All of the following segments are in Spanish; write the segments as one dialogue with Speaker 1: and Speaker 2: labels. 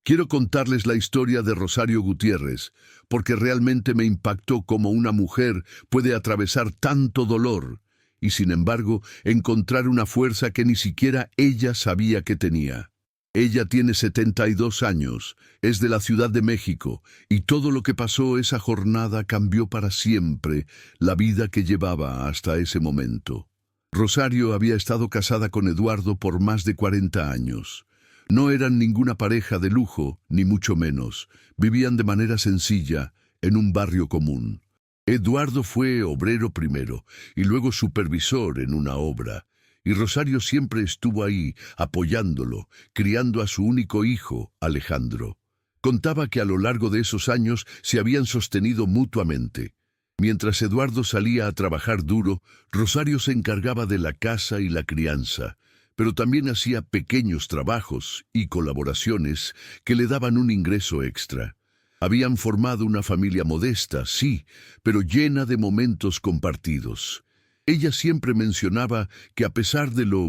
Speaker 1: Quiero contarles la historia de Rosario Gutiérrez, porque realmente me impactó cómo una mujer puede atravesar tanto dolor y, sin embargo, encontrar una fuerza que ni siquiera ella sabía que tenía. Ella tiene 72 años, es de la Ciudad de México, y todo lo que pasó esa jornada cambió para siempre la vida que llevaba hasta ese momento. Rosario había estado casada con Eduardo por más de 40 años. No eran ninguna pareja de lujo, ni mucho menos. Vivían de manera sencilla, en un barrio común. Eduardo fue obrero primero, y luego supervisor en una obra. Y Rosario siempre estuvo ahí, apoyándolo, criando a su único hijo, Alejandro. Contaba que a lo largo de esos años se habían sostenido mutuamente. Mientras Eduardo salía a trabajar duro, Rosario se encargaba de la casa y la crianza, pero también hacía pequeños trabajos y colaboraciones que le daban un ingreso extra. Habían formado una familia modesta, sí, pero llena de momentos compartidos. Ella siempre mencionaba que a pesar de lo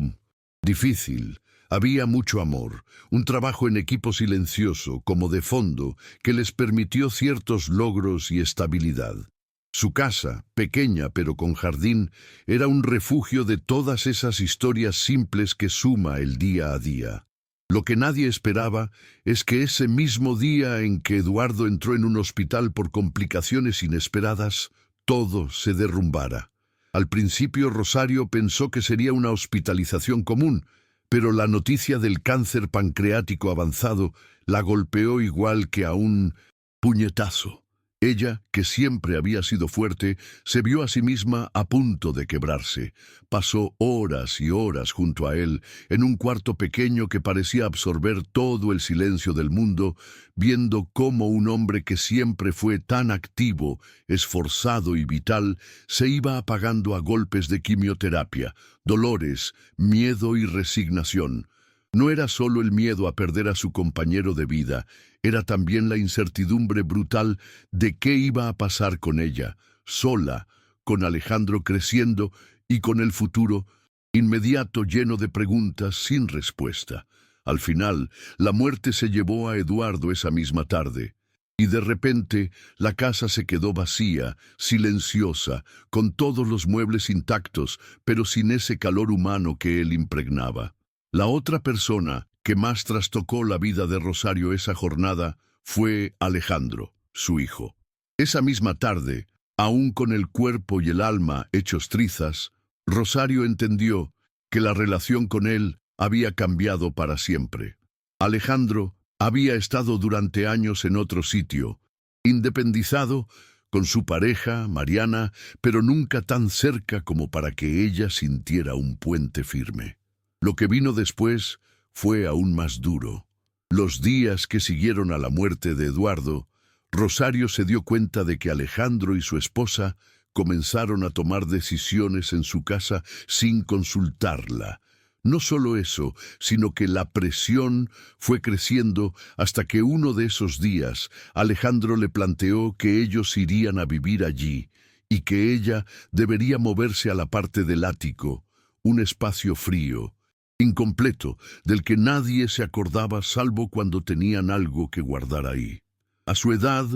Speaker 1: difícil, había mucho amor, un trabajo en equipo silencioso, como de fondo, que les permitió ciertos logros y estabilidad. Su casa, pequeña pero con jardín, era un refugio de todas esas historias simples que suma el día a día. Lo que nadie esperaba es que ese mismo día en que Eduardo entró en un hospital por complicaciones inesperadas, todo se derrumbara. Al principio Rosario pensó que sería una hospitalización común, pero la noticia del cáncer pancreático avanzado la golpeó igual que a un puñetazo. Ella, que siempre había sido fuerte, se vio a sí misma a punto de quebrarse. Pasó horas y horas junto a él, en un cuarto pequeño que parecía absorber todo el silencio del mundo, viendo cómo un hombre que siempre fue tan activo, esforzado y vital, se iba apagando a golpes de quimioterapia, dolores, miedo y resignación. No era solo el miedo a perder a su compañero de vida, era también la incertidumbre brutal de qué iba a pasar con ella, sola, con Alejandro creciendo y con el futuro inmediato lleno de preguntas sin respuesta. Al final, la muerte se llevó a Eduardo esa misma tarde, y de repente la casa se quedó vacía, silenciosa, con todos los muebles intactos, pero sin ese calor humano que él impregnaba. La otra persona que más trastocó la vida de Rosario esa jornada fue Alejandro, su hijo. Esa misma tarde, aún con el cuerpo y el alma hechos trizas, Rosario entendió que la relación con él había cambiado para siempre. Alejandro había estado durante años en otro sitio, independizado, con su pareja, Mariana, pero nunca tan cerca como para que ella sintiera un puente firme. Lo que vino después fue aún más duro. Los días que siguieron a la muerte de Eduardo, Rosario se dio cuenta de que Alejandro y su esposa comenzaron a tomar decisiones en su casa sin consultarla. No solo eso, sino que la presión fue creciendo hasta que uno de esos días Alejandro le planteó que ellos irían a vivir allí y que ella debería moverse a la parte del ático, un espacio frío, incompleto, del que nadie se acordaba salvo cuando tenían algo que guardar ahí. A su edad,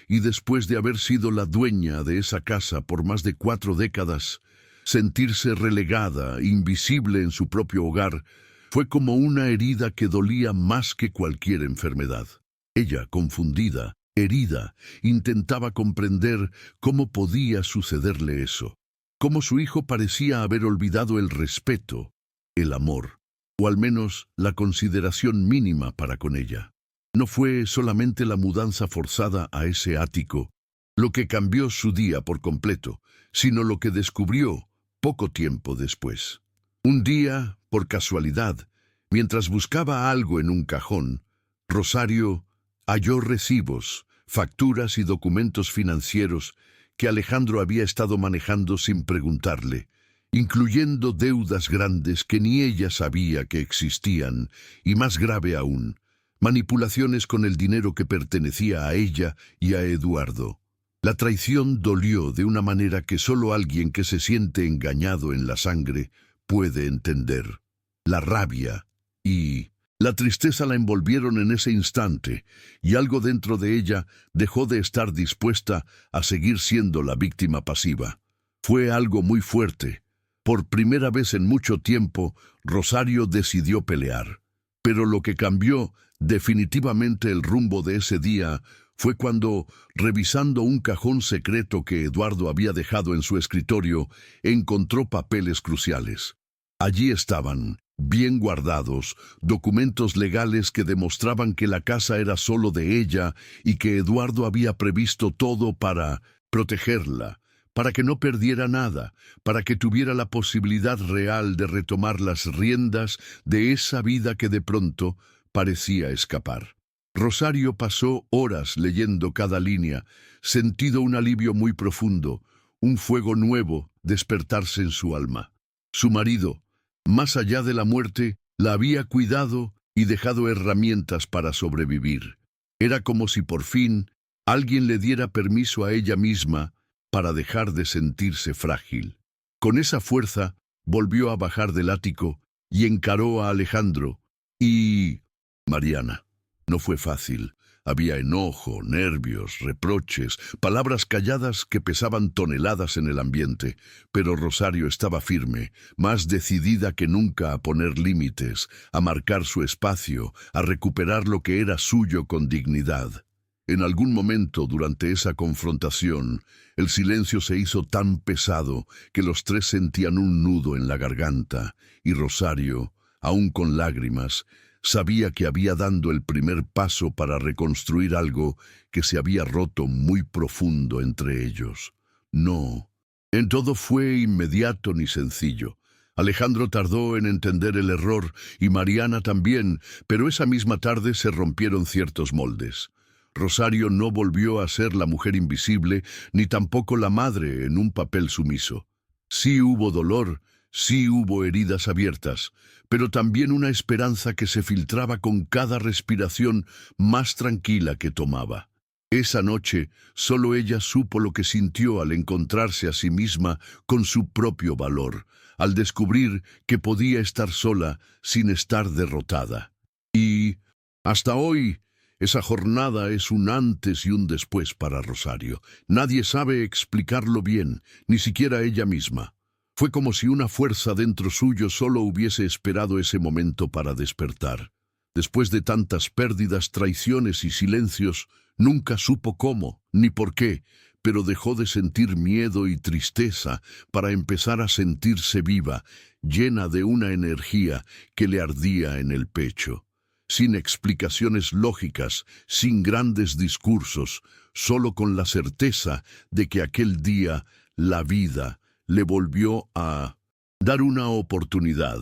Speaker 1: y después de haber sido la dueña de esa casa por más de 4 décadas, sentirse relegada, invisible en su propio hogar, fue como una herida que dolía más que cualquier enfermedad. Ella, confundida, herida, intentaba comprender cómo podía sucederle eso, cómo su hijo parecía haber olvidado el respeto, el amor, o al menos la consideración mínima para con ella. No fue solamente la mudanza forzada a ese ático lo que cambió su día por completo, sino lo que descubrió poco tiempo después. Un día, por casualidad, mientras buscaba algo en un cajón, Rosario halló recibos, facturas y documentos financieros que Alejandro había estado manejando sin preguntarle, incluyendo deudas grandes que ni ella sabía que existían, y más grave aún, manipulaciones con el dinero que pertenecía a ella y a Eduardo. La traición dolió de una manera que solo alguien que se siente engañado en la sangre puede entender. La rabia y La tristeza la envolvieron en ese instante, y algo dentro de ella dejó de estar dispuesta a seguir siendo la víctima pasiva. Fue algo muy fuerte. Por primera vez en mucho tiempo, Rosario decidió pelear. Pero lo que cambió definitivamente el rumbo de ese día fue cuando, revisando un cajón secreto que Eduardo había dejado en su escritorio, encontró papeles cruciales. Allí estaban, bien guardados, documentos legales que demostraban que la casa era solo de ella y que Eduardo había previsto todo para protegerla, para que no perdiera nada, para que tuviera la posibilidad real de retomar las riendas de esa vida que de pronto parecía escapar. Rosario pasó horas leyendo cada línea, sentido un alivio muy profundo, un fuego nuevo despertarse en su alma. Su marido, más allá de la muerte, la había cuidado y dejado herramientas para sobrevivir. Era como si por fin alguien le diera permiso a ella misma para dejar de sentirse frágil. Con esa fuerza, volvió a bajar del ático y encaró a Alejandro y Mariana. No fue fácil. Había enojo, nervios, reproches, palabras calladas que pesaban toneladas en el ambiente, pero Rosario estaba firme, más decidida que nunca a poner límites, a marcar su espacio, a recuperar lo que era suyo con dignidad. En algún momento durante esa confrontación, el silencio se hizo tan pesado que los tres sentían un nudo en la garganta, y Rosario, aún con lágrimas, sabía que había dado el primer paso para reconstruir algo que se había roto muy profundo entre ellos. No, en todo fue inmediato ni sencillo. Alejandro tardó en entender el error y Mariana también, pero esa misma tarde se rompieron ciertos moldes. Rosario no volvió a ser la mujer invisible, ni tampoco la madre en un papel sumiso. Sí hubo dolor, sí hubo heridas abiertas, pero también una esperanza que se filtraba con cada respiración más tranquila que tomaba. Esa noche, solo ella supo lo que sintió al encontrarse a sí misma con su propio valor, al descubrir que podía estar sola sin estar derrotada. Y, hasta hoy, esa jornada es un antes y un después para Rosario. Nadie sabe explicarlo bien, ni siquiera ella misma. Fue como si una fuerza dentro suyo solo hubiese esperado ese momento para despertar. Después de tantas pérdidas, traiciones y silencios, nunca supo cómo, ni por qué, pero dejó de sentir miedo y tristeza para empezar a sentirse viva, llena de una energía que le ardía en el pecho. Sin explicaciones lógicas, sin grandes discursos, solo con la certeza de que aquel día la vida le volvió a dar una oportunidad,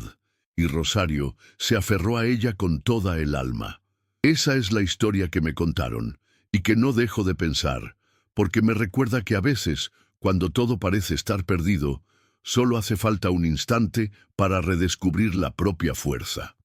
Speaker 1: y Rosario se aferró a ella con toda el alma. Esa es la historia que me contaron, y que no dejo de pensar, porque me recuerda que a veces, cuando todo parece estar perdido, solo hace falta un instante para redescubrir la propia fuerza.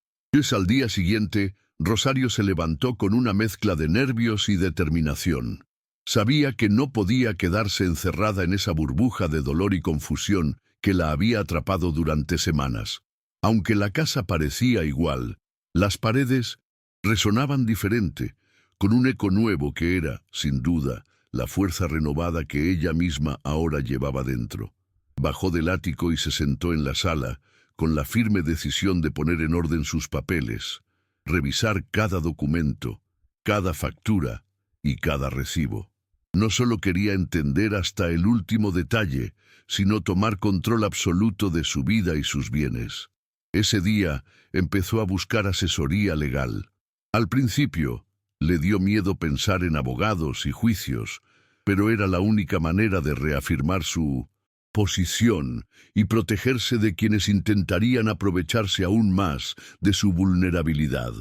Speaker 1: Al día siguiente, Rosario se levantó con una mezcla de nervios y determinación. Sabía que no podía quedarse encerrada en esa burbuja de dolor y confusión que la había atrapado durante semanas. Aunque la casa parecía igual, las paredes resonaban diferente, con un eco nuevo que era, sin duda, la fuerza renovada que ella misma ahora llevaba dentro. Bajó del ático y se sentó en la sala, con la firme decisión de poner en orden sus papeles, revisar cada documento, cada factura y cada recibo. No solo quería entender hasta el último detalle, sino tomar control absoluto de su vida y sus bienes. Ese día empezó a buscar asesoría legal. Al principio, le dio miedo pensar en abogados y juicios, pero era la única manera de reafirmar su posición y protegerse de quienes intentarían aprovecharse aún más de su vulnerabilidad.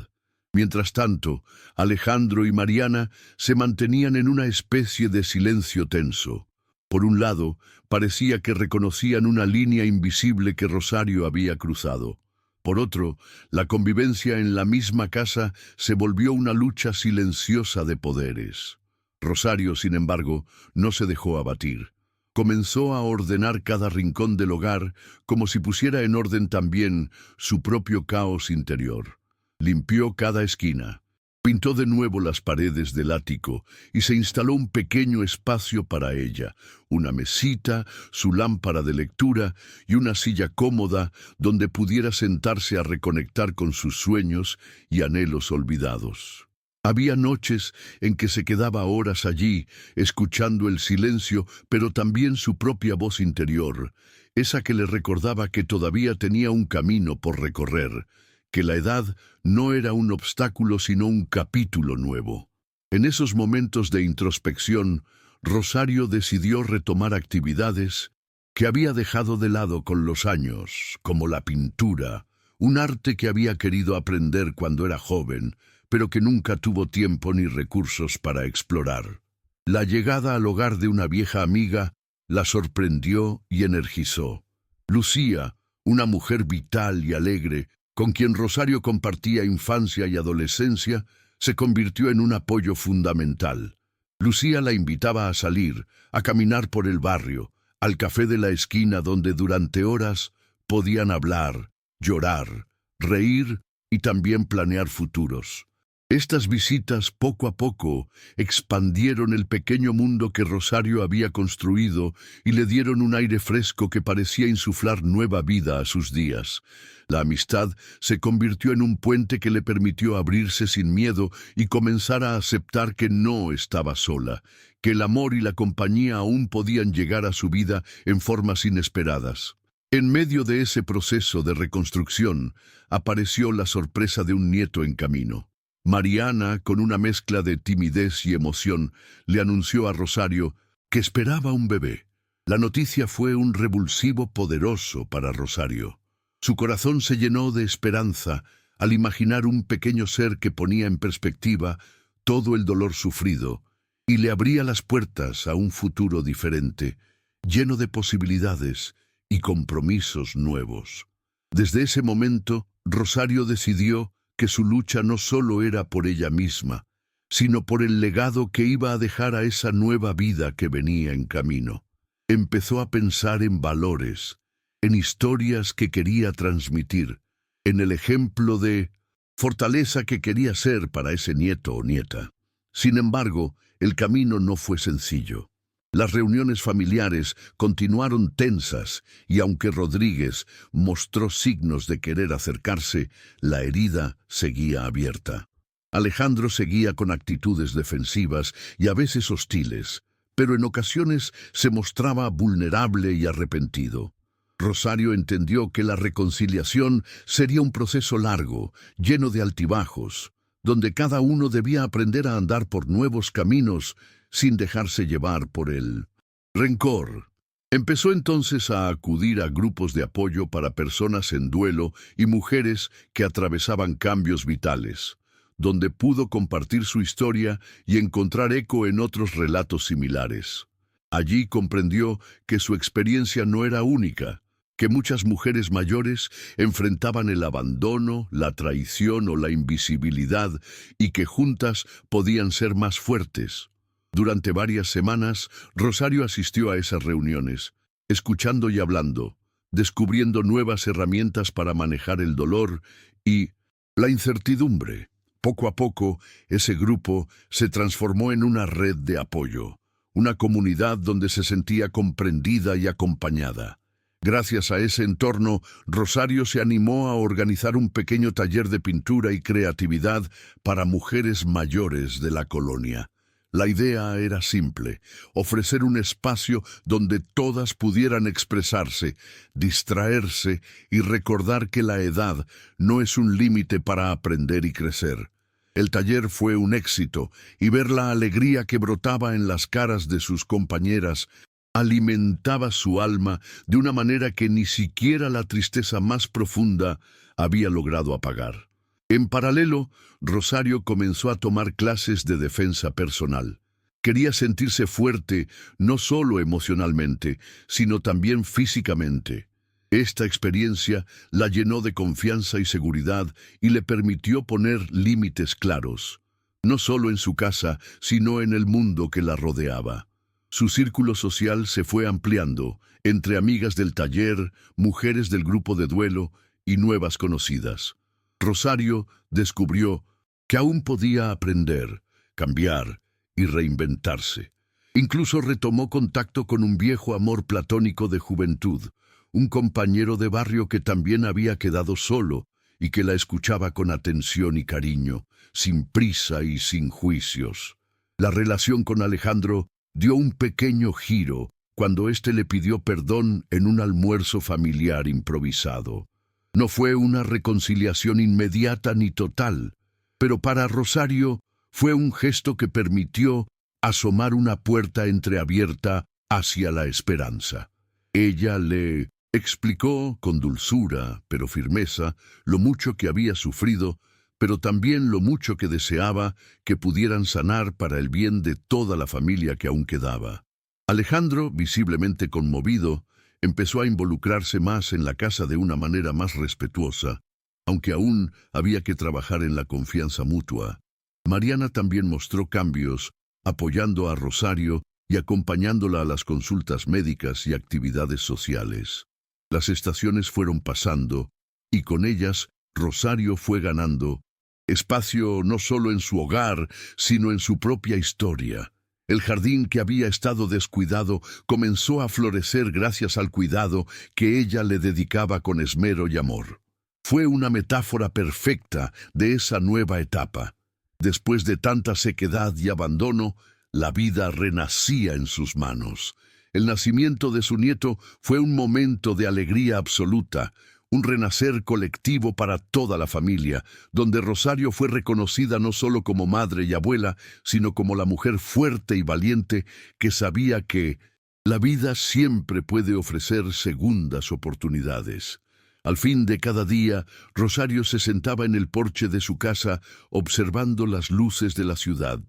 Speaker 1: Mientras tanto, Alejandro y Mariana se mantenían en una especie de silencio tenso. Por un lado, parecía que reconocían una línea invisible que Rosario había cruzado. Por otro, la convivencia en la misma casa se volvió una lucha silenciosa de poderes. Rosario, sin embargo, no se dejó abatir. Comenzó a ordenar cada rincón del hogar como si pusiera en orden también su propio caos interior. Limpió cada esquina, pintó de nuevo las paredes del ático y se instaló un pequeño espacio para ella, una mesita, su lámpara de lectura y una silla cómoda donde pudiera sentarse a reconectar con sus sueños y anhelos olvidados. Había noches en que se quedaba horas allí, escuchando el silencio, pero también su propia voz interior, esa que le recordaba que todavía tenía un camino por recorrer, que la edad no era un obstáculo sino un capítulo nuevo. En esos momentos de introspección, Rosario decidió retomar actividades que había dejado de lado con los años, como la pintura, un arte que había querido aprender cuando era joven, pero que nunca tuvo tiempo ni recursos para explorar. La llegada al hogar de una vieja amiga la sorprendió y energizó. Lucía, una mujer vital y alegre, con quien Rosario compartía infancia y adolescencia, se convirtió en un apoyo fundamental. Lucía la invitaba a salir, a caminar por el barrio, al café de la esquina donde durante horas podían hablar, llorar, reír y también planear futuros. Estas visitas poco a poco expandieron el pequeño mundo que Rosario había construido y le dieron un aire fresco que parecía insuflar nueva vida a sus días. La amistad se convirtió en un puente que le permitió abrirse sin miedo y comenzar a aceptar que no estaba sola, que el amor y la compañía aún podían llegar a su vida en formas inesperadas. En medio de ese proceso de reconstrucción, apareció la sorpresa de un nieto en camino. Mariana, con una mezcla de timidez y emoción, le anunció a Rosario que esperaba un bebé. La noticia fue un revulsivo poderoso para Rosario. Su corazón se llenó de esperanza al imaginar un pequeño ser que ponía en perspectiva todo el dolor sufrido y le abría las puertas a un futuro diferente, lleno de posibilidades y compromisos nuevos. Desde ese momento, Rosario decidió que su lucha no solo era por ella misma, sino por el legado que iba a dejar a esa nueva vida que venía en camino. Empezó a pensar en valores, en historias que quería transmitir, en el ejemplo de fortaleza que quería ser para ese nieto o nieta. Sin embargo, el camino no fue sencillo. Las reuniones familiares continuaron tensas y aunque Rodríguez mostró signos de querer acercarse, la herida seguía abierta. Alejandro seguía con actitudes defensivas y a veces hostiles, pero en ocasiones se mostraba vulnerable y arrepentido. Rosario entendió que la reconciliación sería un proceso largo, lleno de altibajos, donde cada uno debía aprender a andar por nuevos caminos sin dejarse llevar por el rencor. Empezó entonces a acudir a grupos de apoyo para personas en duelo y mujeres que atravesaban cambios vitales, donde pudo compartir su historia y encontrar eco en otros relatos similares. Allí comprendió que su experiencia no era única, que muchas mujeres mayores enfrentaban el abandono, la traición o la invisibilidad y que juntas podían ser más fuertes. Durante varias semanas, Rosario asistió a esas reuniones, escuchando y hablando, descubriendo nuevas herramientas para manejar el dolor y la incertidumbre. Poco a poco, ese grupo se transformó en una red de apoyo, una comunidad donde se sentía comprendida y acompañada. Gracias a ese entorno, Rosario se animó a organizar un pequeño taller de pintura y creatividad para mujeres mayores de la colonia. La idea era simple: ofrecer un espacio donde todas pudieran expresarse, distraerse y recordar que la edad no es un límite para aprender y crecer. El taller fue un éxito y ver la alegría que brotaba en las caras de sus compañeras alimentaba su alma de una manera que ni siquiera la tristeza más profunda había logrado apagar. En paralelo, Rosario comenzó a tomar clases de defensa personal. Quería sentirse fuerte, no solo emocionalmente, sino también físicamente. Esta experiencia la llenó de confianza y seguridad y le permitió poner límites claros, no solo en su casa, sino en el mundo que la rodeaba. Su círculo social se fue ampliando, entre amigas del taller, mujeres del grupo de duelo y nuevas conocidas. Rosario descubrió que aún podía aprender, cambiar y reinventarse. Incluso retomó contacto con un viejo amor platónico de juventud, un compañero de barrio que también había quedado solo y que la escuchaba con atención y cariño, sin prisa y sin juicios. La relación con Alejandro dio un pequeño giro cuando éste le pidió perdón en un almuerzo familiar improvisado. No fue una reconciliación inmediata ni total, pero para Rosario fue un gesto que permitió asomar una puerta entreabierta hacia la esperanza. Ella le explicó con dulzura, pero firmeza, lo mucho que había sufrido, pero también lo mucho que deseaba que pudieran sanar para el bien de toda la familia que aún quedaba. Alejandro, visiblemente conmovido, empezó a involucrarse más en la casa de una manera más respetuosa, aunque aún había que trabajar en la confianza mutua. Mariana también mostró cambios, apoyando a Rosario y acompañándola a las consultas médicas y actividades sociales. Las estaciones fueron pasando, y con ellas Rosario fue ganando espacio no solo en su hogar, sino en su propia historia. El jardín que había estado descuidado comenzó a florecer gracias al cuidado que ella le dedicaba con esmero y amor. Fue una metáfora perfecta de esa nueva etapa. Después de tanta sequedad y abandono, la vida renacía en sus manos. El nacimiento de su nieto fue un momento de alegría absoluta, un renacer colectivo para toda la familia, donde Rosario fue reconocida no solo como madre y abuela, sino como la mujer fuerte y valiente que sabía que la vida siempre puede ofrecer segundas oportunidades. Al fin de cada día, Rosario se sentaba en el porche de su casa observando las luces de la ciudad,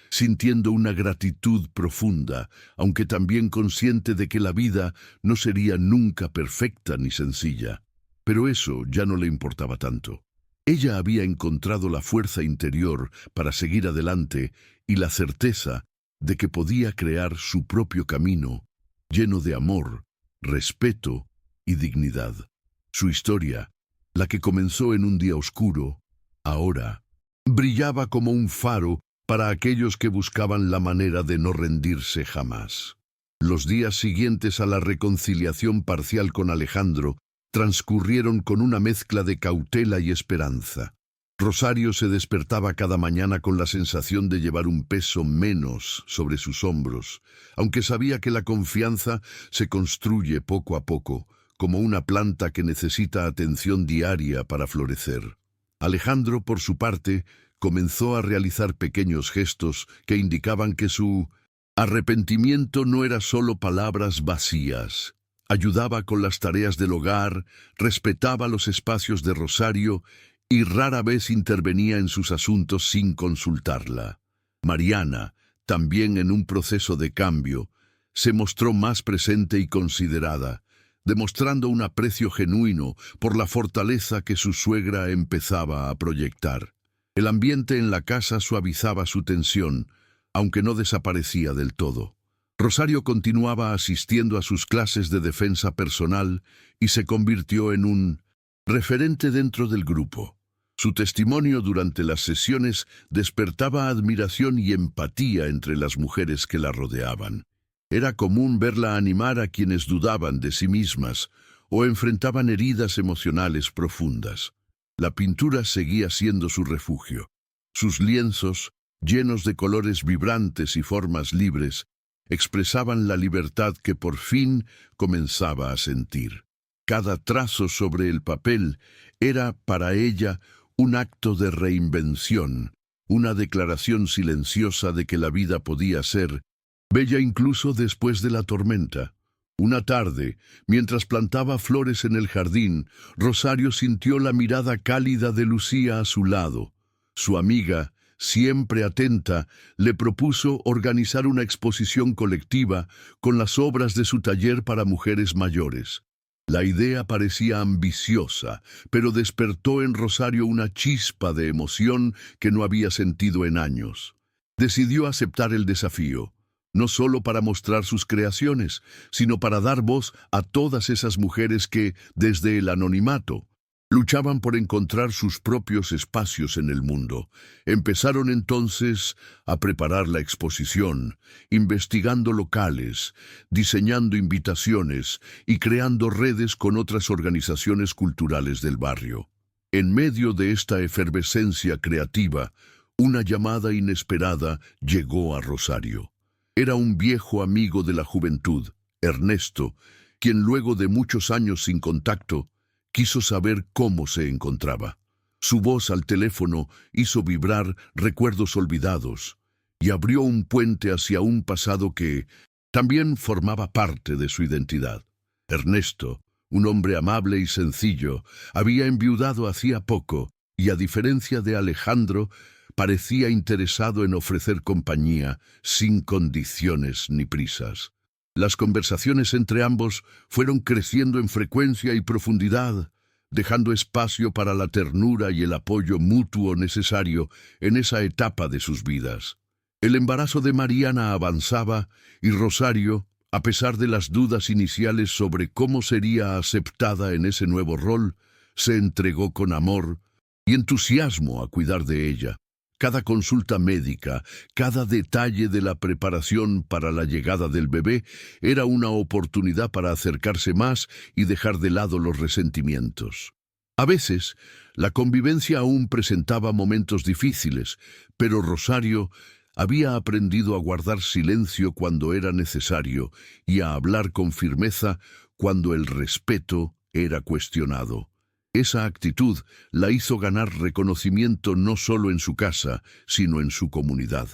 Speaker 1: sintiendo una gratitud profunda, aunque también consciente de que la vida no sería nunca perfecta ni sencilla. Pero eso ya no le importaba tanto. Ella había encontrado la fuerza interior para seguir adelante y la certeza de que podía crear su propio camino, lleno de amor, respeto y dignidad. Su historia, la que comenzó en un día oscuro, ahora brillaba como un faro para aquellos que buscaban la manera de no rendirse jamás. Los días siguientes a la reconciliación parcial con Alejandro transcurrieron con una mezcla de cautela y esperanza. Rosario se despertaba cada mañana con la sensación de llevar un peso menos sobre sus hombros, aunque sabía que la confianza se construye poco a poco, como una planta que necesita atención diaria para florecer. Alejandro, por su parte, comenzó a realizar pequeños gestos que indicaban que su arrepentimiento no era solo palabras vacías. Ayudaba con las tareas del hogar, respetaba los espacios de Rosario y rara vez intervenía en sus asuntos sin consultarla. Mariana, también en un proceso de cambio, se mostró más presente y considerada, demostrando un aprecio genuino por la fortaleza que su suegra empezaba a proyectar. El ambiente en la casa suavizaba su tensión, aunque no desaparecía del todo. Rosario continuaba asistiendo a sus clases de defensa personal y se convirtió en un referente dentro del grupo. Su testimonio durante las sesiones despertaba admiración y empatía entre las mujeres que la rodeaban. Era común verla animar a quienes dudaban de sí mismas o enfrentaban heridas emocionales profundas. La pintura seguía siendo su refugio. Sus lienzos, llenos de colores vibrantes y formas libres, expresaban la libertad que por fin comenzaba a sentir. Cada trazo sobre el papel era para ella un acto de reinvención, una declaración silenciosa de que la vida podía ser bella incluso después de la tormenta. Una tarde, mientras plantaba flores en el jardín, Rosario sintió la mirada cálida de Lucía a su lado. Su amiga, siempre atenta, le propuso organizar una exposición colectiva con las obras de su taller para mujeres mayores. La idea parecía ambiciosa, pero despertó en Rosario una chispa de emoción que no había sentido en años. Decidió aceptar el desafío, no solo para mostrar sus creaciones, sino para dar voz a todas esas mujeres que, desde el anonimato, Luchaban por encontrar sus propios espacios en el mundo. Empezaron entonces a preparar la exposición, investigando locales, diseñando invitaciones y creando redes con otras organizaciones culturales del barrio. En medio de esta efervescencia creativa, una llamada inesperada llegó a Rosario. Era un viejo amigo de la juventud, Ernesto, quien luego de muchos años sin contacto, quiso saber cómo se encontraba. Su voz al teléfono hizo vibrar recuerdos olvidados y abrió un puente hacia un pasado que también formaba parte de su identidad. Ernesto, un hombre amable y sencillo, había enviudado hacía poco y, a diferencia de Alejandro, parecía interesado en ofrecer compañía sin condiciones ni prisas. Las conversaciones entre ambos fueron creciendo en frecuencia y profundidad, dejando espacio para la ternura y el apoyo mutuo necesario en esa etapa de sus vidas. El embarazo de Mariana avanzaba y Rosario, a pesar de las dudas iniciales sobre cómo sería aceptada en ese nuevo rol, se entregó con amor y entusiasmo a cuidar de ella. Cada consulta médica, cada detalle de la preparación para la llegada del bebé era una oportunidad para acercarse más y dejar de lado los resentimientos. A veces, la convivencia aún presentaba momentos difíciles, pero Rosario había aprendido a guardar silencio cuando era necesario y a hablar con firmeza cuando el respeto era cuestionado. Esa actitud la hizo ganar reconocimiento no solo en su casa, sino en su comunidad.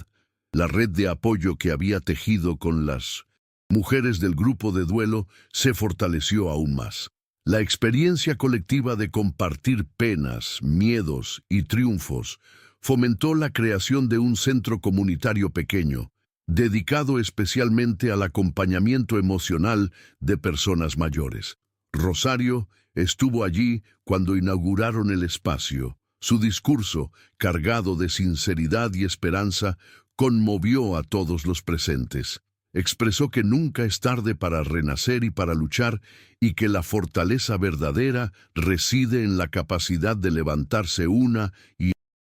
Speaker 1: La red de apoyo que había tejido con las mujeres del grupo de duelo se fortaleció aún más. La experiencia colectiva de compartir penas, miedos y triunfos fomentó la creación de un centro comunitario pequeño, dedicado especialmente al acompañamiento emocional de personas mayores. Rosario estuvo allí cuando inauguraron el espacio. Su discurso, cargado de sinceridad y esperanza, conmovió a todos los presentes. Expresó que nunca es tarde para renacer y para luchar, y que la fortaleza verdadera reside en la capacidad de levantarse una y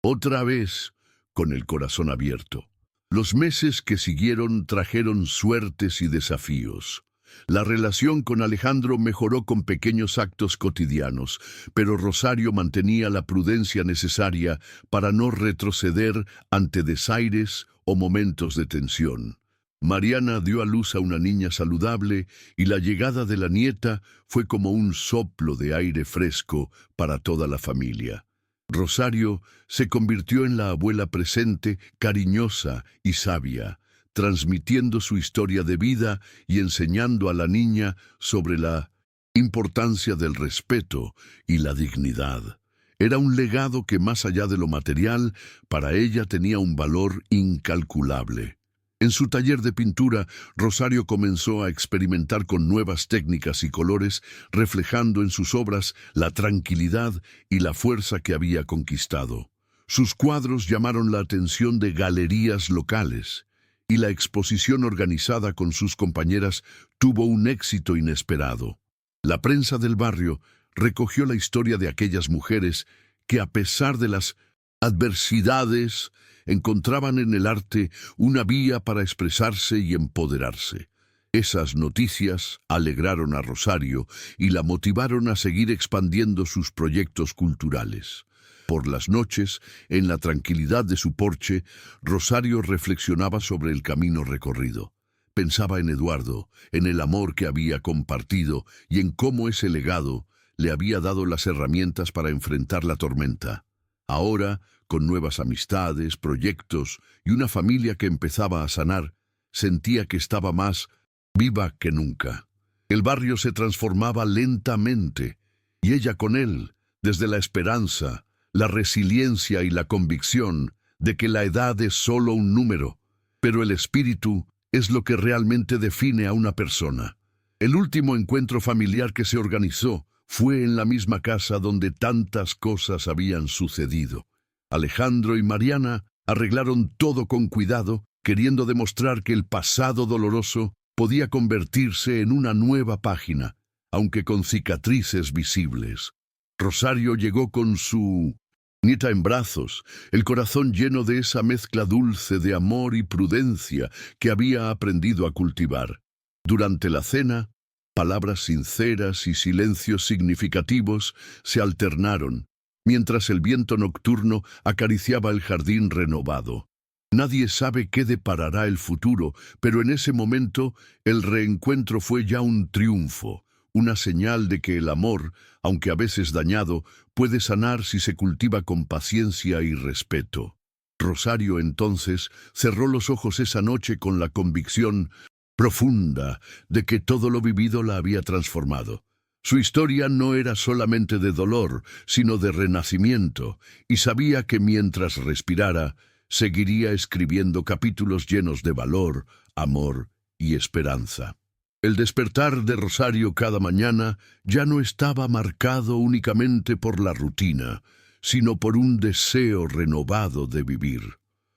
Speaker 1: otra vez con el corazón abierto. Los meses que siguieron trajeron suertes y desafíos. La relación con Alejandro mejoró con pequeños actos cotidianos, pero Rosario mantenía la prudencia necesaria para no retroceder ante desaires o momentos de tensión. Mariana dio a luz a una niña saludable y la llegada de la nieta fue como un soplo de aire fresco para toda la familia. Rosario se convirtió en la abuela presente, cariñosa y sabia, transmitiendo su historia de vida y enseñando a la niña sobre la importancia del respeto y la dignidad. Era un legado que, más allá de lo material, para ella tenía un valor incalculable. En su taller de pintura, Rosario comenzó a experimentar con nuevas técnicas y colores, reflejando en sus obras la tranquilidad y la fuerza que había conquistado. Sus cuadros llamaron la atención de galerías locales, y la exposición organizada con sus compañeras tuvo un éxito inesperado. La prensa del barrio recogió la historia de aquellas mujeres que, a pesar de las adversidades, encontraban en el arte una vía para expresarse y empoderarse. Esas noticias alegraron a Rosario y la motivaron a seguir expandiendo sus proyectos culturales. Por las noches, en la tranquilidad de su porche, Rosario reflexionaba sobre el camino recorrido. Pensaba en Eduardo, en el amor que había compartido y en cómo ese legado le había dado las herramientas para enfrentar la tormenta. Ahora, con nuevas amistades, proyectos y una familia que empezaba a sanar, sentía que estaba más viva que nunca. El barrio se transformaba lentamente, y ella con él, desde la esperanza, la resiliencia y la convicción de que la edad es solo un número, pero el espíritu es lo que realmente define a una persona. El último encuentro familiar que se organizó fue en la misma casa donde tantas cosas habían sucedido. Alejandro y Mariana arreglaron todo con cuidado, queriendo demostrar que el pasado doloroso podía convertirse en una nueva página, aunque con cicatrices visibles. Rosario llegó con su nieta en brazos, el corazón lleno de esa mezcla dulce de amor y prudencia que había aprendido a cultivar. Durante la cena, palabras sinceras y silencios significativos se alternaron, mientras el viento nocturno acariciaba el jardín renovado. Nadie sabe qué deparará el futuro, pero en ese momento el reencuentro fue ya un triunfo, una señal de que el amor, aunque a veces dañado, puede sanar si se cultiva con paciencia y respeto. Rosario entonces cerró los ojos esa noche con la convicción profunda de que todo lo vivido la había transformado. Su historia no era solamente de dolor, sino de renacimiento, y sabía que mientras respirara, seguiría escribiendo capítulos llenos de valor, amor y esperanza. El despertar de Rosario cada mañana ya no estaba marcado únicamente por la rutina, sino por un deseo renovado de vivir.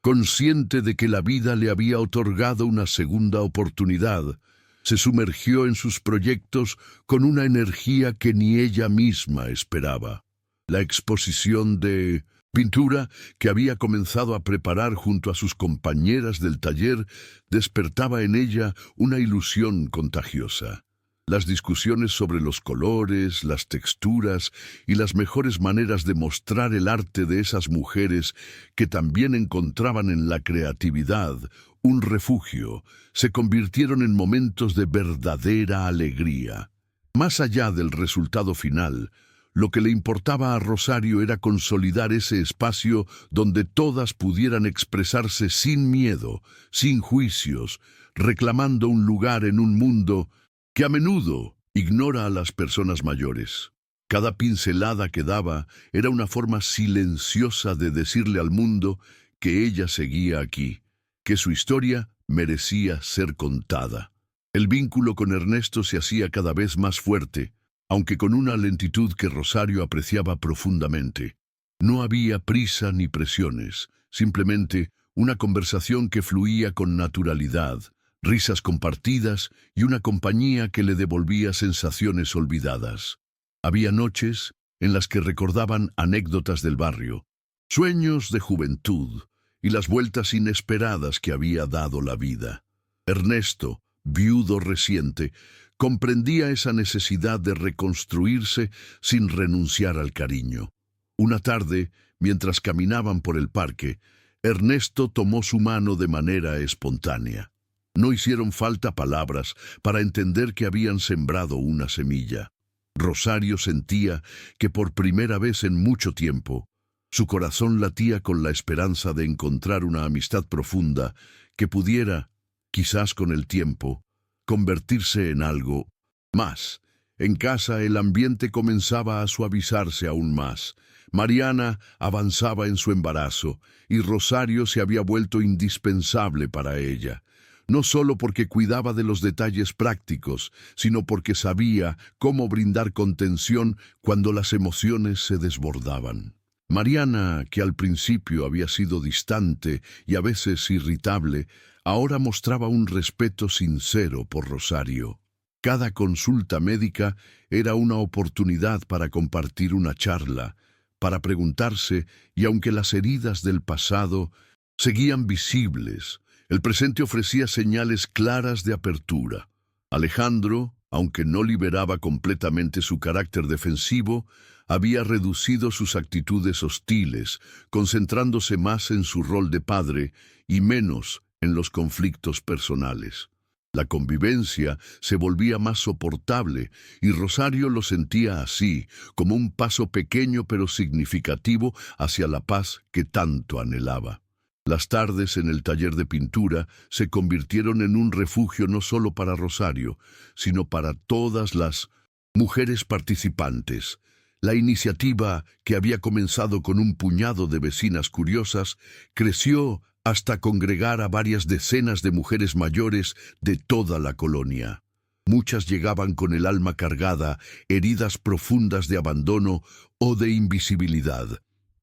Speaker 1: Consciente de que la vida le había otorgado una segunda oportunidad, se sumergió en sus proyectos con una energía que ni ella misma esperaba. La exposición de pintura que había comenzado a preparar junto a sus compañeras del taller despertaba en ella una ilusión contagiosa. Las discusiones sobre los colores, las texturas y las mejores maneras de mostrar el arte de esas mujeres que también encontraban en la creatividad un refugio, se convirtieron en momentos de verdadera alegría. Más allá del resultado final, lo que le importaba a Rosario era consolidar ese espacio donde todas pudieran expresarse sin miedo, sin juicios, reclamando un lugar en un mundo que a menudo ignora a las personas mayores. Cada pincelada que daba era una forma silenciosa de decirle al mundo que ella seguía aquí, que su historia merecía ser contada. El vínculo con Ernesto se hacía cada vez más fuerte, aunque con una lentitud que Rosario apreciaba profundamente. No había prisa ni presiones, simplemente una conversación que fluía con naturalidad, risas compartidas y una compañía que le devolvía sensaciones olvidadas. Había noches en las que recordaban anécdotas del barrio, sueños de juventud y las vueltas inesperadas que había dado la vida. Ernesto, viudo reciente, comprendía esa necesidad de reconstruirse sin renunciar al cariño. Una tarde, mientras caminaban por el parque, Ernesto tomó su mano de manera espontánea. No hicieron falta palabras para entender que habían sembrado una semilla. Rosario sentía que por primera vez en mucho tiempo, su corazón latía con la esperanza de encontrar una amistad profunda que pudiera, quizás con el tiempo, convertirse en algo más. En casa el ambiente comenzaba a suavizarse aún más. Mariana avanzaba en su embarazo y Rosario se había vuelto indispensable para ella. No solo porque cuidaba de los detalles prácticos, sino porque sabía cómo brindar contención cuando las emociones se desbordaban. Mariana, que al principio había sido distante y a veces irritable, ahora mostraba un respeto sincero por Rosario. Cada consulta médica era una oportunidad para compartir una charla, para preguntarse, y aunque las heridas del pasado seguían visibles, el presente ofrecía señales claras de apertura. Alejandro, aunque no liberaba completamente su carácter defensivo, había reducido sus actitudes hostiles, concentrándose más en su rol de padre y menos en los conflictos personales. La convivencia se volvía más soportable y Rosario lo sentía así, como un paso pequeño pero significativo hacia la paz que tanto anhelaba. Las tardes en el taller de pintura se convirtieron en un refugio no solo para Rosario, sino para todas las mujeres participantes. La iniciativa, que había comenzado con un puñado de vecinas curiosas, creció hasta congregar a varias decenas de mujeres mayores de toda la colonia. Muchas llegaban con el alma cargada, heridas profundas de abandono o de invisibilidad,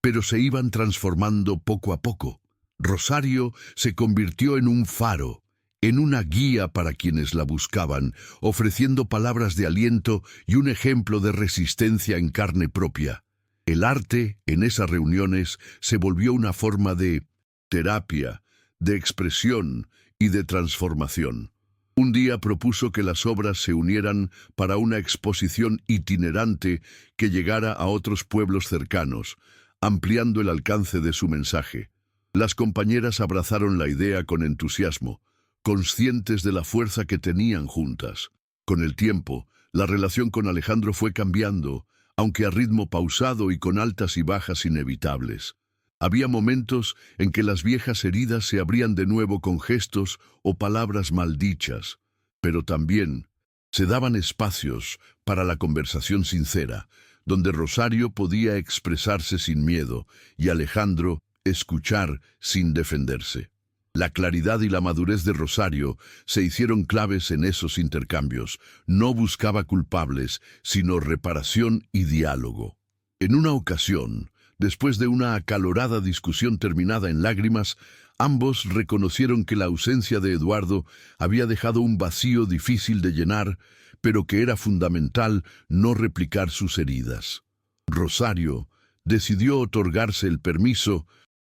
Speaker 1: pero se iban transformando poco a poco. Rosario se convirtió en un faro, en una guía para quienes la buscaban, ofreciendo palabras de aliento y un ejemplo de resistencia en carne propia. El arte, en esas reuniones, se volvió una forma de terapia, de expresión y de transformación. Un día propuso que las obras se unieran para una exposición itinerante que llegara a otros pueblos cercanos, ampliando el alcance de su mensaje. Las compañeras abrazaron la idea con entusiasmo, conscientes de la fuerza que tenían juntas. Con el tiempo, la relación con Alejandro fue cambiando, aunque a ritmo pausado y con altas y bajas inevitables. Había momentos en que las viejas heridas se abrían de nuevo con gestos o palabras maldichas, pero también se daban espacios para la conversación sincera, donde Rosario podía expresarse sin miedo y Alejandro escuchar sin defenderse. La claridad y la madurez de Rosario se hicieron claves en esos intercambios. No buscaba culpables, sino reparación y diálogo. En una ocasión, después de una acalorada discusión terminada en lágrimas, ambos reconocieron que la ausencia de Eduardo había dejado un vacío difícil de llenar, pero que era fundamental no replicar sus heridas. Rosario decidió otorgarse el permiso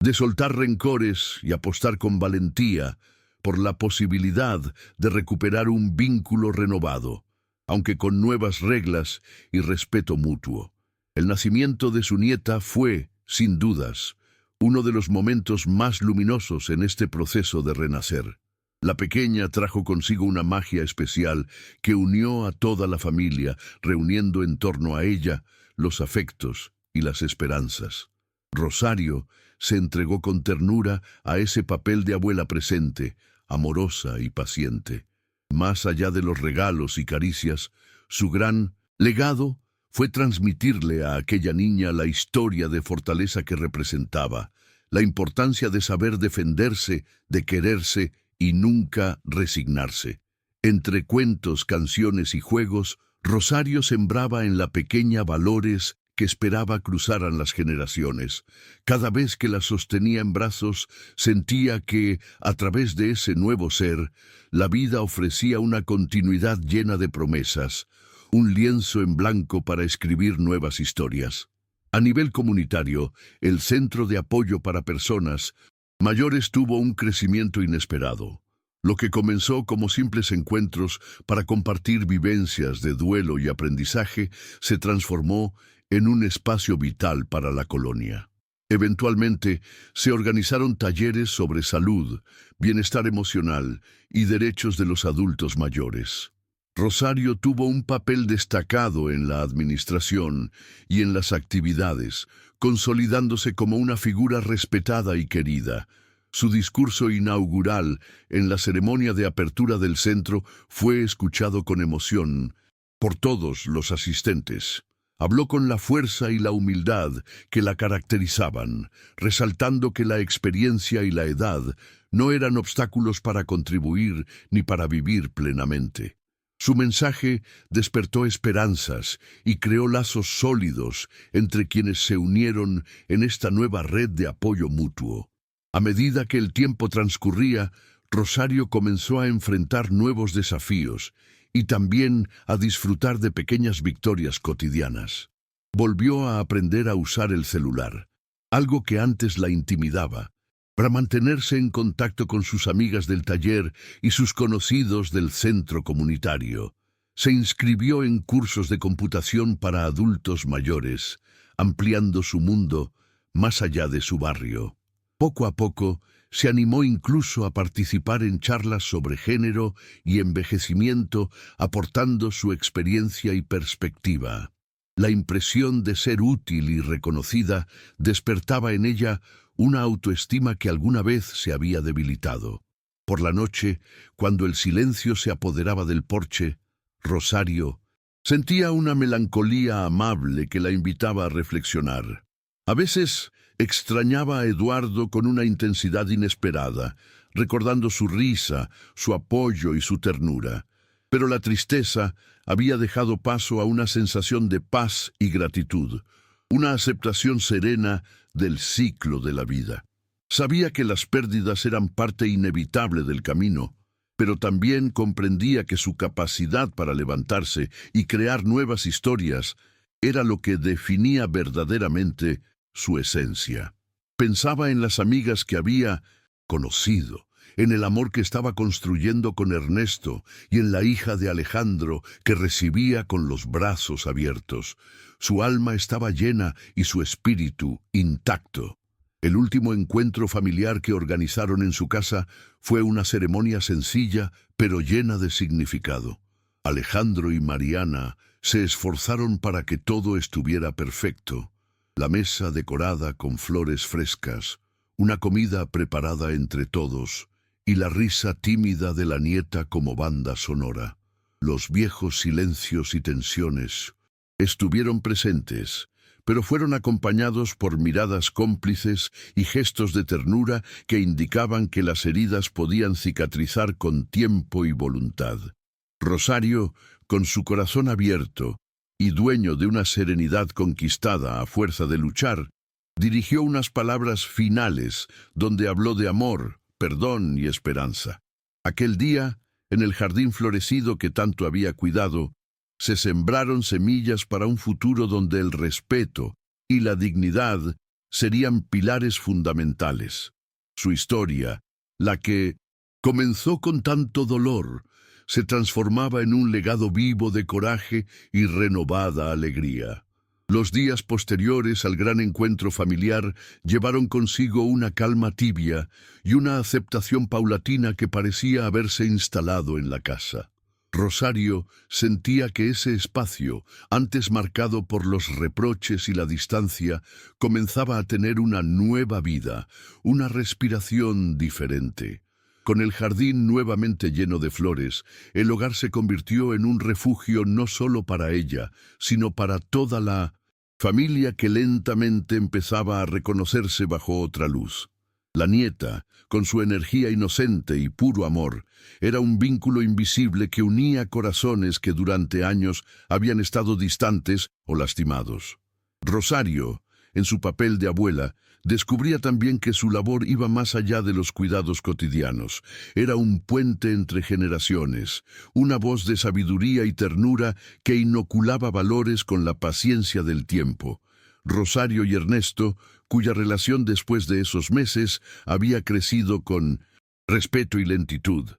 Speaker 1: de soltar rencores y apostar con valentía por la posibilidad de recuperar un vínculo renovado, aunque con nuevas reglas y respeto mutuo. El nacimiento de su nieta fue, sin dudas, uno de los momentos más luminosos en este proceso de renacer. La pequeña trajo consigo una magia especial que unió a toda la familia, reuniendo en torno a ella los afectos y las esperanzas. Rosario se entregó con ternura a ese papel de abuela presente, amorosa y paciente. Más allá de los regalos y caricias, su gran legado fue transmitirle a aquella niña la historia de fortaleza que representaba, la importancia de saber defenderse, de quererse y nunca resignarse. Entre cuentos, canciones y juegos, Rosario sembraba en la pequeña valores que esperaba cruzaran las generaciones. Cada vez que la sostenía en brazos, sentía que, a través de ese nuevo ser, la vida ofrecía una continuidad llena de promesas, un lienzo en blanco para escribir nuevas historias. A nivel comunitario, el Centro de Apoyo para Personas Mayores tuvo un crecimiento inesperado. Lo que comenzó como simples encuentros para compartir vivencias de duelo y aprendizaje se transformó en un espacio vital para la colonia. Eventualmente, se organizaron talleres sobre salud, bienestar emocional y derechos de los adultos mayores. Rosario tuvo un papel destacado en la administración y en las actividades, consolidándose como una figura respetada y querida. Su discurso inaugural en la ceremonia de apertura del centro fue escuchado con emoción por todos los asistentes. Habló con la fuerza y la humildad que la caracterizaban, resaltando que la experiencia y la edad no eran obstáculos para contribuir ni para vivir plenamente. Su mensaje despertó esperanzas y creó lazos sólidos entre quienes se unieron en esta nueva red de apoyo mutuo. A medida que el tiempo transcurría, Rosario comenzó a enfrentar nuevos desafíos y también a disfrutar de pequeñas victorias cotidianas. Volvió a aprender a usar el celular, algo que antes la intimidaba, para mantenerse en contacto con sus amigas del taller y sus conocidos del centro comunitario. Se inscribió en cursos de computación para adultos mayores, ampliando su mundo más allá de su barrio. Poco a poco, se animó incluso a participar en charlas sobre género y envejecimiento, aportando su experiencia y perspectiva. La impresión de ser útil y reconocida despertaba en ella una autoestima que alguna vez se había debilitado. Por la noche, cuando el silencio se apoderaba del porche, Rosario sentía una melancolía amable que la invitaba a reflexionar. A veces extrañaba a Eduardo con una intensidad inesperada, recordando su risa, su apoyo y su ternura. Pero la tristeza había dejado paso a una sensación de paz y gratitud, una aceptación serena del ciclo de la vida. Sabía que las pérdidas eran parte inevitable del camino, pero también comprendía que su capacidad para levantarse y crear nuevas historias era lo que definía verdaderamente su esencia. Pensaba en las amigas que había conocido, en el amor que estaba construyendo con Ernesto y en la hija de Alejandro que recibía con los brazos abiertos. Su alma estaba llena y su espíritu intacto. El último encuentro familiar que organizaron en su casa fue una ceremonia sencilla, pero llena de significado. Alejandro y Mariana se esforzaron para que todo estuviera perfecto. La mesa decorada con flores frescas, una comida preparada entre todos y la risa tímida de la nieta como banda sonora. Los viejos silencios y tensiones estuvieron presentes, pero fueron acompañados por miradas cómplices y gestos de ternura que indicaban que las heridas podían cicatrizar con tiempo y voluntad. Rosario, con su corazón abierto y dueño de una serenidad conquistada a fuerza de luchar, dirigió unas palabras finales donde habló de amor, perdón y esperanza. Aquel día, en el jardín florecido que tanto había cuidado, se sembraron semillas para un futuro donde el respeto y la dignidad serían pilares fundamentales. Su historia, la que comenzó con tanto dolor, se transformaba en un legado vivo de coraje y renovada alegría. Los días posteriores al gran encuentro familiar llevaron consigo una calma tibia y una aceptación paulatina que parecía haberse instalado en la casa. Rosario sentía que ese espacio, antes marcado por los reproches y la distancia, comenzaba a tener una nueva vida, una respiración diferente. Con el jardín nuevamente lleno de flores, el hogar se convirtió en un refugio no solo para ella, sino para toda la familia que lentamente empezaba a reconocerse bajo otra luz. La nieta, con su energía inocente y puro amor, era un vínculo invisible que unía corazones que durante años habían estado distantes o lastimados. Rosario, en su papel de abuela, descubría también que su labor iba más allá de los cuidados cotidianos. Era un puente entre generaciones, una voz de sabiduría y ternura que inoculaba valores con la paciencia del tiempo. Rosario y Ernesto, cuya relación después de esos meses había crecido con respeto y lentitud,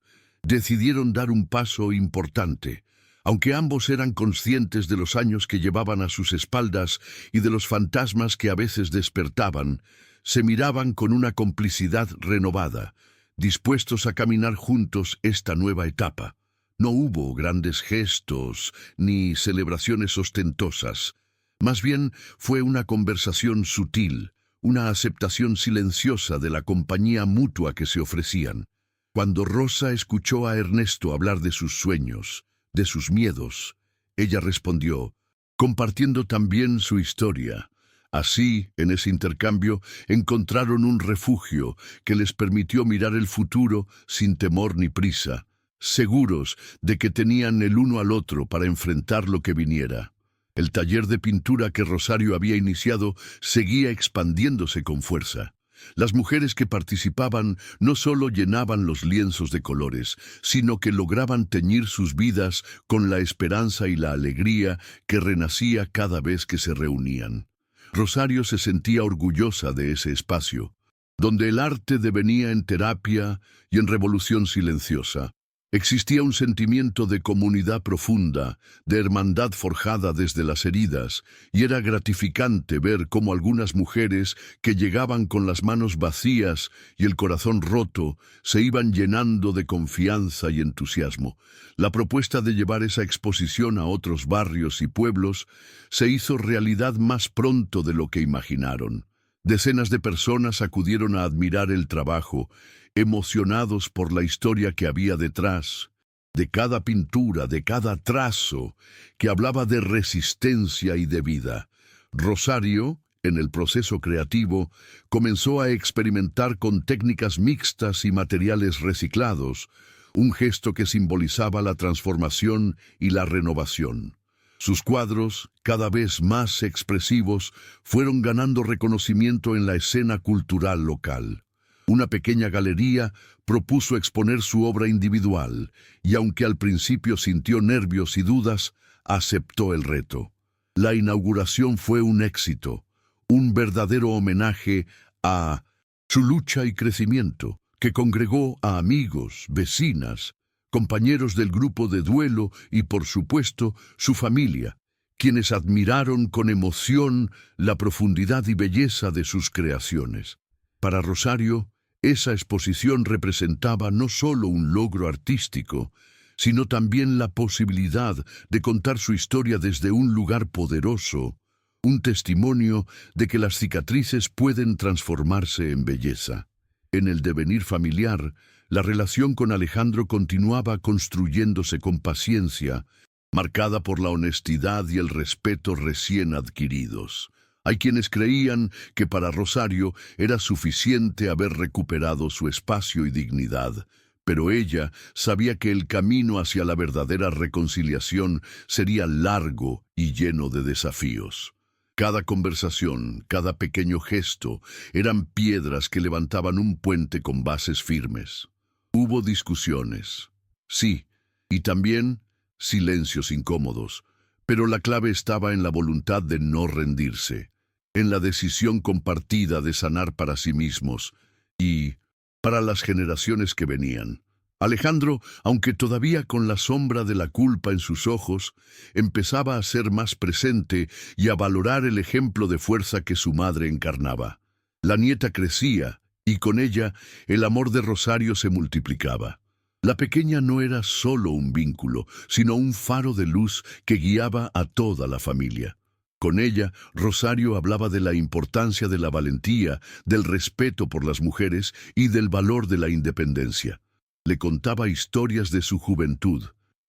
Speaker 1: decidieron dar un paso importante. Aunque ambos eran conscientes de los años que llevaban a sus espaldas y de los fantasmas que a veces despertaban, se miraban con una complicidad renovada, dispuestos a caminar juntos esta nueva etapa. No hubo grandes gestos ni celebraciones ostentosas. Más bien fue una conversación sutil, una aceptación silenciosa de la compañía mutua que se ofrecían. Cuando Rosa escuchó a Ernesto hablar de sus sueños, de sus miedos, ella respondió, compartiendo también su historia. Así, en ese intercambio, encontraron un refugio que les permitió mirar el futuro sin temor ni prisa, seguros de que tenían el uno al otro para enfrentar lo que viniera. El taller de pintura que Rosario había iniciado seguía expandiéndose con fuerza. Las mujeres que participaban no solo llenaban los lienzos de colores, sino que lograban teñir sus vidas con la esperanza y la alegría que renacía cada vez que se reunían. Rosario se sentía orgullosa de ese espacio, donde el arte devenía en terapia y en revolución silenciosa. Existía un sentimiento de comunidad profunda, de hermandad forjada desde las heridas, y era gratificante ver cómo algunas mujeres que llegaban con las manos vacías y el corazón roto se iban llenando de confianza y entusiasmo. La propuesta de llevar esa exposición a otros barrios y pueblos se hizo realidad más pronto de lo que imaginaron. Decenas de personas acudieron a admirar el trabajo, emocionados por la historia que había detrás, de cada pintura, de cada trazo, que hablaba de resistencia y de vida. Rosario, en el proceso creativo, comenzó a experimentar con técnicas mixtas y materiales reciclados, un gesto que simbolizaba la transformación y la renovación. Sus cuadros, cada vez más expresivos, fueron ganando reconocimiento en la escena cultural local. Una pequeña galería propuso exponer su obra individual, y aunque al principio sintió nervios y dudas, aceptó el reto. La inauguración fue un éxito, un verdadero homenaje a su lucha y crecimiento, que congregó a amigos, vecinas, compañeros del grupo de duelo y, por supuesto, su familia, quienes admiraron con emoción la profundidad y belleza de sus creaciones. Para Rosario, esa exposición representaba no solo un logro artístico, sino también la posibilidad de contar su historia desde un lugar poderoso, un testimonio de que las cicatrices pueden transformarse en belleza. En el devenir familiar, la relación con Alejandro continuaba construyéndose con paciencia, marcada por la honestidad y el respeto recién adquiridos. Hay quienes creían que para Rosario era suficiente haber recuperado su espacio y dignidad, pero ella sabía que el camino hacia la verdadera reconciliación sería largo y lleno de desafíos. Cada conversación, cada pequeño gesto, eran piedras que levantaban un puente con bases firmes. Hubo discusiones, sí, y también silencios incómodos, pero la clave estaba en la voluntad de no rendirse, en la decisión compartida de sanar para sí mismos y para las generaciones que venían. Alejandro, aunque todavía con la sombra de la culpa en sus ojos, empezaba a ser más presente y a valorar el ejemplo de fuerza que su madre encarnaba. La nieta crecía, y con ella el amor de Rosario se multiplicaba. La pequeña no era solo un vínculo, sino un faro de luz que guiaba a toda la familia. Con ella, Rosario hablaba de la importancia de la valentía, del respeto por las mujeres y del valor de la independencia. Le contaba historias de su juventud,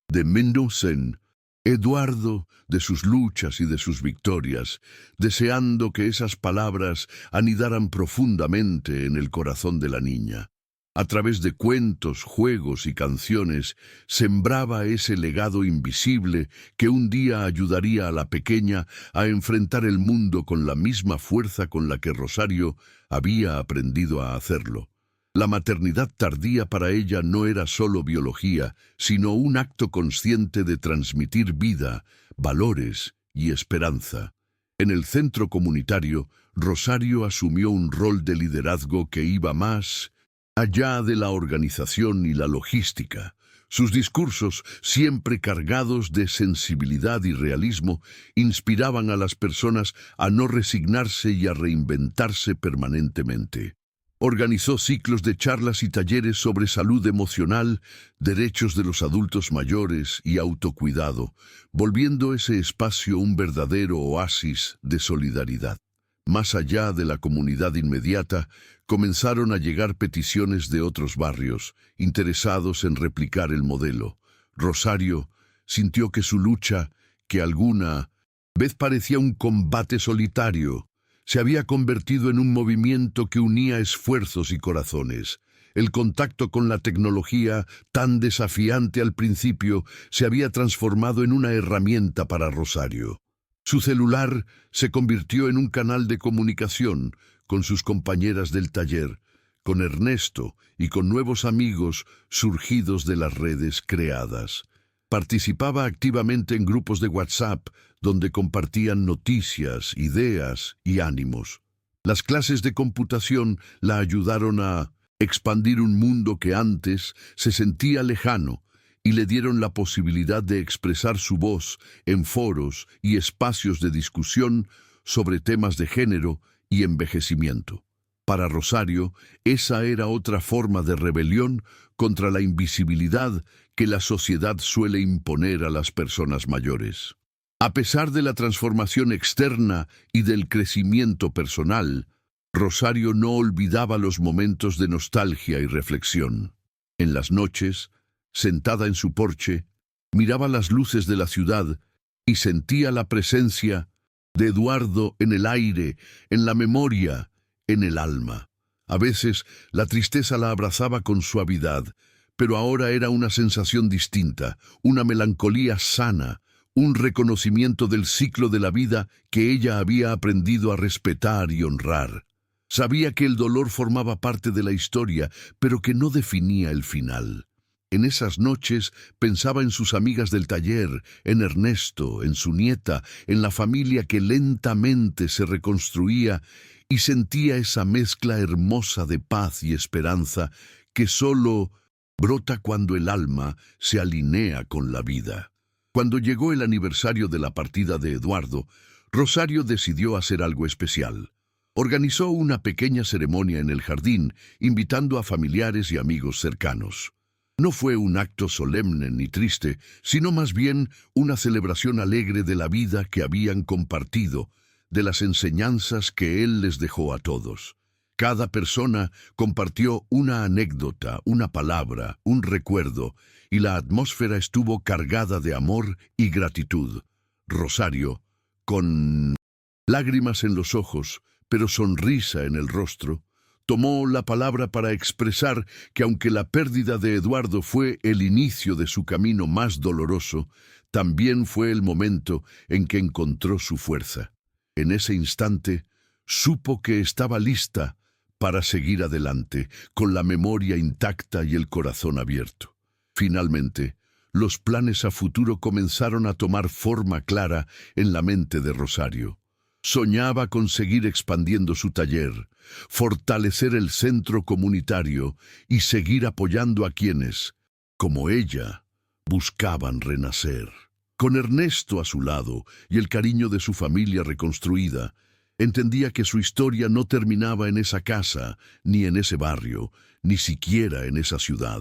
Speaker 1: de Mendelssohn, Eduardo, de sus luchas y de sus victorias, deseando que esas palabras anidaran profundamente en el corazón de la niña. A través de cuentos, juegos y canciones, sembraba ese legado invisible que un día ayudaría a la pequeña a enfrentar el mundo con la misma fuerza con la que Rosario había aprendido a hacerlo. La maternidad tardía para ella no era solo biología, sino un acto consciente de transmitir vida, valores y esperanza. En el centro comunitario, Rosario asumió un rol de liderazgo que iba más allá de la organización y la logística. Sus discursos, siempre cargados de sensibilidad y realismo, inspiraban a las personas a no resignarse y a reinventarse permanentemente. Organizó ciclos de charlas y talleres sobre salud emocional, derechos de los adultos mayores y autocuidado, volviendo ese espacio un verdadero oasis de solidaridad. Más allá de la comunidad inmediata, comenzaron a llegar peticiones de otros barrios, interesados en replicar el modelo. Rosario sintió que su lucha, que alguna vez parecía un combate solitario, se había convertido en un movimiento que unía esfuerzos y corazones. El contacto con la tecnología, tan desafiante al principio, se había transformado en una herramienta para Rosario. Su celular se convirtió en un canal de comunicación con sus compañeras del taller, con Ernesto y con nuevos amigos surgidos de las redes creadas. Participaba activamente en grupos de WhatsApp, donde compartían noticias, ideas y ánimos. Las clases de computación la ayudaron a expandir un mundo que antes se sentía lejano y le dieron la posibilidad de expresar su voz en foros y espacios de discusión sobre temas de género y envejecimiento. Para Rosario, esa era otra forma de rebelión contra la invisibilidad que la sociedad suele imponer a las personas mayores. A pesar de la transformación externa y del crecimiento personal, Rosario no olvidaba los momentos de nostalgia y reflexión. En las noches, sentada en su porche, miraba las luces de la ciudad y sentía la presencia de Eduardo en el aire, en la memoria, en el alma. A veces la tristeza la abrazaba con suavidad, pero ahora era una sensación distinta, una melancolía sana, un reconocimiento del ciclo de la vida que ella había aprendido a respetar y honrar. Sabía que el dolor formaba parte de la historia, pero que no definía el final. En esas noches pensaba en sus amigas del taller, en Ernesto, en su nieta, en la familia que lentamente se reconstruía, y sentía esa mezcla hermosa de paz y esperanza que solo brota cuando el alma se alinea con la vida. Cuando llegó el aniversario de la partida de Eduardo, Rosario decidió hacer algo especial. Organizó una pequeña ceremonia en el jardín, invitando a familiares y amigos cercanos. No fue un acto solemne ni triste, sino más bien una celebración alegre de la vida que habían compartido, de las enseñanzas que él les dejó a todos. Cada persona compartió una anécdota, una palabra, un recuerdo, y la atmósfera estuvo cargada de amor y gratitud. Rosario, con lágrimas en los ojos, pero sonrisa en el rostro, tomó la palabra para expresar que aunque la pérdida de Eduardo fue el inicio de su camino más doloroso, también fue el momento en que encontró su fuerza. En ese instante, supo que estaba lista para seguir adelante, con la memoria intacta y el corazón abierto. Finalmente, los planes a futuro comenzaron a tomar forma clara en la mente de Rosario. Soñaba con seguir expandiendo su taller, fortalecer el centro comunitario y seguir apoyando a quienes, como ella, buscaban renacer. Con Ernesto a su lado y el cariño de su familia reconstruida, entendía que su historia no terminaba en esa casa, ni en ese barrio, ni siquiera en esa ciudad.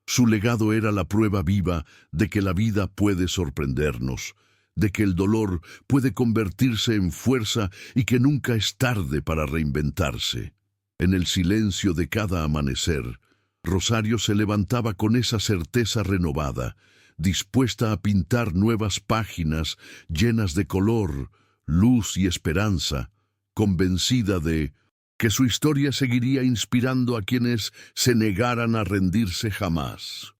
Speaker 1: Su legado era la prueba viva de que la vida puede sorprendernos, de que el dolor puede convertirse en fuerza y que nunca es tarde para reinventarse. En el silencio de cada amanecer, Rosario se levantaba con esa certeza renovada, dispuesta a pintar nuevas páginas llenas de color, luz y esperanza, convencida de que su historia seguiría inspirando a quienes se negaran a rendirse jamás.